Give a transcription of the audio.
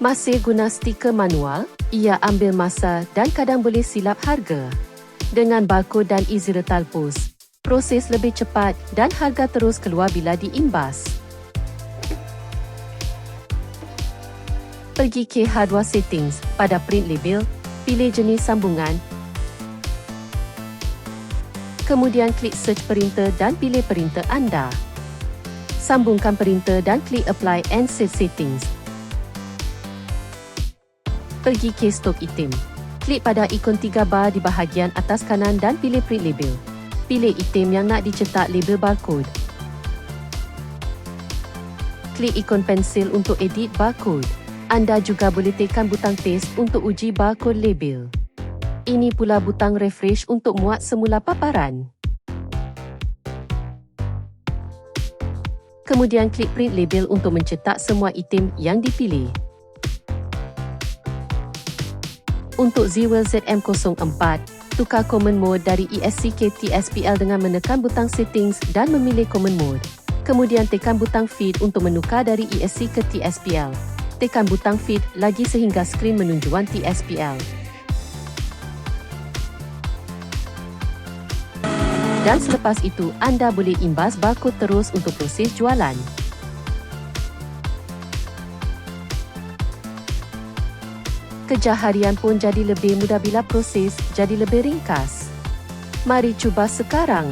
Masih guna stiker manual, ia ambil masa dan kadang boleh silap harga. Dengan barcode dan easy retal post, proses lebih cepat dan harga terus keluar bila diimbas. Pergi ke hardware settings, pada print label, pilih jenis sambungan. Kemudian klik search printer dan pilih printer anda. Sambungkan printer dan klik apply and save settings. Pergi ke stok item. Klik pada ikon 3 bar di bahagian atas kanan dan pilih print label. Pilih item yang nak dicetak label barcode. Klik ikon pensil untuk edit barcode. Anda juga boleh tekan butang paste untuk uji barcode label. Ini pula butang refresh untuk muat semula paparan. Kemudian klik print label untuk mencetak semua item yang dipilih. Untuk Zwill ZM04, tukar common mode dari ESC ke TSPL dengan menekan butang settings dan memilih common mode. Kemudian tekan butang feed untuk menukar dari ESC ke TSPL. Tekan butang feed lagi sehingga skrin menunjukkan TSPL. Dan selepas itu, anda boleh imbas barcode terus untuk proses jualan. Kerja harian pun jadi lebih mudah bila proses jadi lebih ringkas. Mari cuba sekarang.